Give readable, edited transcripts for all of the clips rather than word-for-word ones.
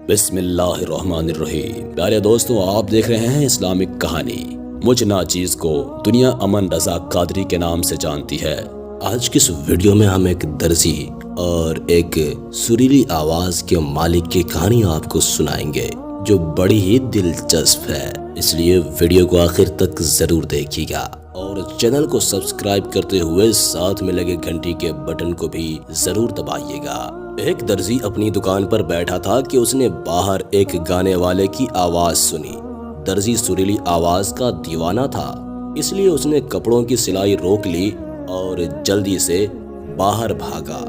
بسم اللہ الرحمن الرحیم۔ پیارے دوستوں، آپ دیکھ رہے ہیں اسلامک کہانی۔ مجھ ناچیز کو دنیا امن رضا قادری کے نام سے جانتی ہے۔ آج کی اس ویڈیو میں ہم ایک درزی اور ایک سریلی آواز کے مالک کی کہانی آپ کو سنائیں گے جو بڑی ہی دلچسپ ہے، اس لیے ویڈیو کو آخر تک ضرور دیکھیے گا اور چینل کو سبسکرائب کرتے ہوئے ساتھ میں لگے گھنٹی کے بٹن کو بھی ضرور دبائیے گا۔ ایک درزی اپنی دکان پر بیٹھا تھا کہ اس نے باہر ایک گانے والے کی آواز سنی۔ درزی سریلی آواز کا دیوانہ تھا، اس لیے اس نے کپڑوں کی سلائی روک لی اور جلدی سے باہر بھاگا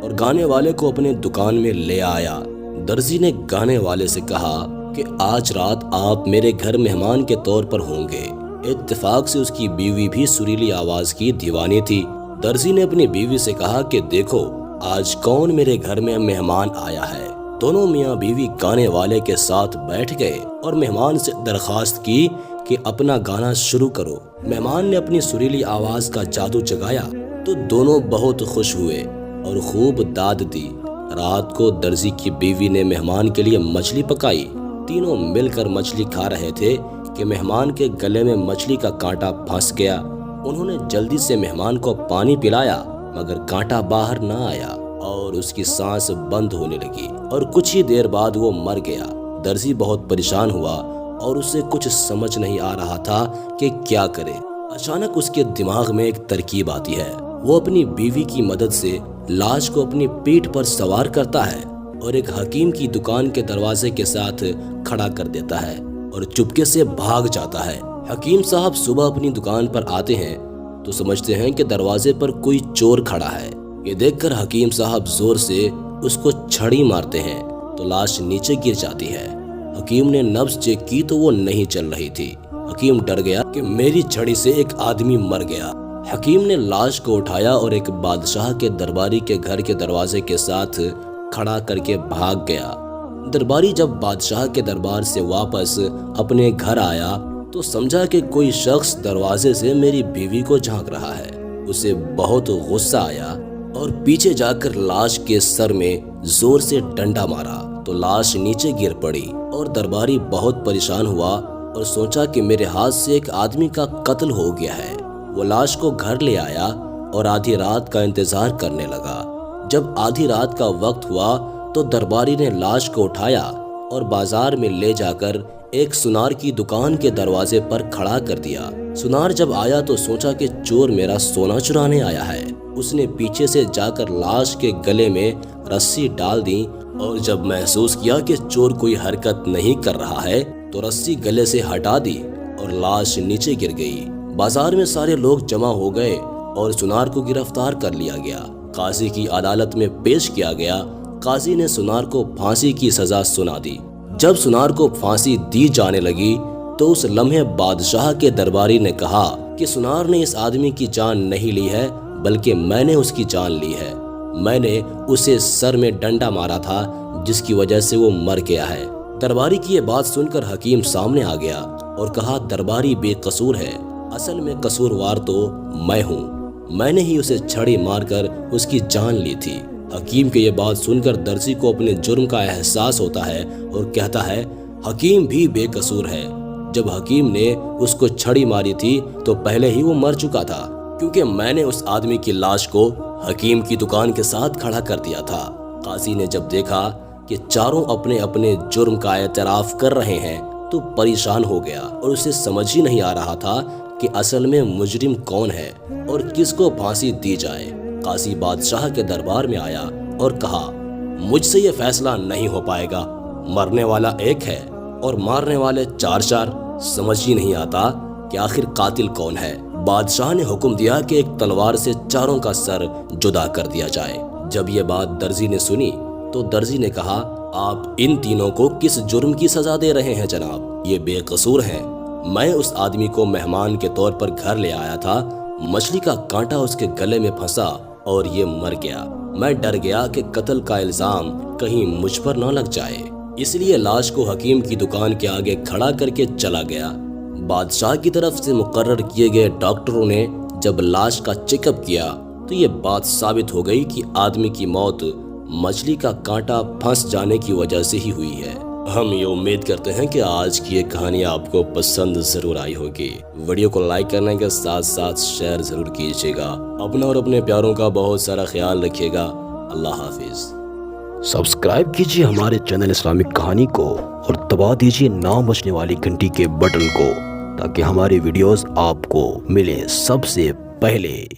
اور گانے والے کو اپنے دکان میں لے آیا۔ درزی نے گانے والے سے کہا کہ آج رات آپ میرے گھر مہمان کے طور پر ہوں گے۔ اتفاق سے اس کی بیوی بھی سریلی آواز کی دیوانی تھی۔ درزی نے اپنی بیوی سے کہا کہ دیکھو آج کون میرے گھر میں مہمان آیا ہے۔ دونوں میاں بیوی گانے والے کے ساتھ بیٹھ گئے اور مہمان سے درخواست کی کہ اپنا گانا شروع کرو۔ مہمان نے اپنی سریلی آواز کا جادو جگایا تو دونوں بہت خوش ہوئے اور خوب داد دی۔ رات کو درزی کی بیوی نے مہمان کے لیے مچھلی پکائی۔ تینوں مل کر مچھلی کھا رہے تھے کہ مہمان کے گلے میں مچھلی کا کانٹا پھنس گیا۔ انہوں نے جلدی سے مہمان کو پانی پلایا مگر کانٹا باہر نہ آیا اور اس کی سانس بند ہونے لگی اور کچھ ہی دیر بعد وہ مر گیا۔ درزی بہت پریشان ہوا اور اسے کچھ سمجھ نہیں آ رہا تھا کہ کیا کرے۔ اچانک اس کے دماغ میں ایک ترکیب آتی ہے۔ وہ اپنی بیوی کی مدد سے لاش کو اپنی پیٹھ پر سوار کرتا ہے اور ایک حکیم کی دکان کے دروازے کے ساتھ کھڑا کر دیتا ہے اور چپکے سے بھاگ جاتا ہے۔ حکیم صاحب صبح اپنی دکان پر آتے ہیں تو سمجھتے ہیں کہ دروازے پر کوئی چور کھڑا ہے۔ یہ دیکھ کر حکیم صاحب زور سے اس کو چھڑی مارتے ہیں تو لاش نیچے گر جاتی ہے۔ حکیم نے نبض چیک کی تو وہ نہیں چل رہی تھی۔ حکیم ڈر گیا کہ میری چھڑی سے ایک آدمی مر گیا۔ حکیم نے لاش کو اٹھایا اور ایک بادشاہ کے درباری کے گھر کے دروازے کے ساتھ کھڑا کر کے بھاگ گیا۔ درباری جب بادشاہ کے دربار سے واپس اپنے گھر آیا تو سمجھا کہ کوئی شخص دروازے سے میری بیوی کو جھانک رہا ہے۔ اسے بہت غصہ آیا اور پیچھے جا کر لاش کے سر میں زور سے ڈنڈا مارا تو لاش نیچے گر پڑی اور درباری بہت پریشان ہوا اور سوچا کہ میرے ہاتھ سے ایک آدمی کا قتل ہو گیا ہے۔ وہ لاش کو گھر لے آیا اور آدھی رات کا انتظار کرنے لگا۔ جب آدھی رات کا وقت ہوا تو درباری نے لاش کو اٹھایا اور بازار میں لے جا کر ایک سنار کی دکان کے دروازے پر کھڑا کر دیا۔ سنار جب آیا تو سوچا کہ چور میرا سونا چرانے آیا ہے۔ اس نے پیچھے سے جا کر لاش کے گلے میں رسی ڈال دی اور جب محسوس کیا کہ چور کوئی حرکت نہیں کر رہا ہے تو رسی گلے سے ہٹا دی اور لاش نیچے گر گئی۔ بازار میں سارے لوگ جمع ہو گئے اور سنار کو گرفتار کر لیا گیا۔ قاضی کی عدالت میں پیش کیا گیا۔ قاضی نے سنار کو پھانسی کی سزا سنا دی۔ جب سنار کو پھانسی دی جانے لگی تو اس لمحے بادشاہ کے درباری نے کہا کہ سنار نے اس آدمی کی جان نہیں لی ہے بلکہ میں نے اس کی جان لی ہے۔ میں نے اسے سر میں ڈنڈا مارا تھا جس کی وجہ سے وہ مر گیا ہے۔ درباری کی یہ بات سن کر حکیم سامنے آ گیا اور کہا درباری بے قصور ہے، اصل میں قصوروار تو میں ہوں، میں نے ہی اسے چھڑی مار کر اس کی جان لی تھی۔ حکیم کی یہ بات سن کر درزی کو اپنے جرم کا احساس ہوتا ہے اور کہتا ہے حکیم بھی بے قصور ہے۔ جب حکیم نے اس کو چھڑی ماری تھی تو پہلے ہی وہ مر چکا تھا کیونکہ میں نے اس آدمی کی لاش کو حکیم کی دکان کے ساتھ کھڑا کر دیا تھا۔ قاضی نے جب دیکھا کہ چاروں اپنے اپنے جرم کا اعتراف کر رہے ہیں تو پریشان ہو گیا اور اسے سمجھ ہی نہیں آ رہا تھا کہ اصل میں مجرم کون ہے اور کس کو پھانسی دی جائے۔ قاضی بادشاہ کے دربار میں آیا اور کہا مجھ سے یہ فیصلہ نہیں ہو پائے گا، مرنے والا ایک ہے اور مارنے والے چار چار، سمجھ ہی نہیں آتا کہ آخر قاتل کون ہے۔ بادشاہ نے حکم دیا کہ ایک تلوار سے چاروں کا سر جدا کر دیا جائے۔ جب یہ بات درزی نے سنی تو درزی نے کہا آپ ان تینوں کو کس جرم کی سزا دے رہے ہیں جناب؟ یہ بے قصور ہیں۔ میں اس آدمی کو مہمان کے طور پر گھر لے آیا تھا، مچھلی کا کانٹا اس کے گلے میں پھنسا اور یہ مر گیا۔ میں ڈر گیا کہ قتل کا الزام کہیں مجھ پر نہ لگ جائے، اس لیے لاش کو حکیم کی دکان کے آگے کھڑا کر کے چلا گیا۔ بادشاہ کی طرف سے مقرر کیے گئے ڈاکٹروں نے جب لاش کا چیک اپ کیا تو یہ بات ثابت ہو گئی کہ آدمی کی موت مچھلی کا کانٹا پھنس جانے کی وجہ سے ہی ہوئی ہے۔ ہم یہ امید کرتے ہیں کہ آج کی یہ کہانی آپ کو پسند ضرور آئی ہوگی۔ ویڈیو کو لائک کرنے کے ساتھ ساتھ شیئر ضرور کیجیے گا۔ اپنا اور اپنے پیاروں کا بہت سارا خیال رکھیے گا۔ اللہ حافظ۔ سبسکرائب کیجیے ہمارے چینل اسلامک کہانی کو اور دبا دیجیے نام بجنے والی گھنٹی کے بٹن کو، تاکہ ہماری ویڈیوز آپ کو ملیں سب سے پہلے۔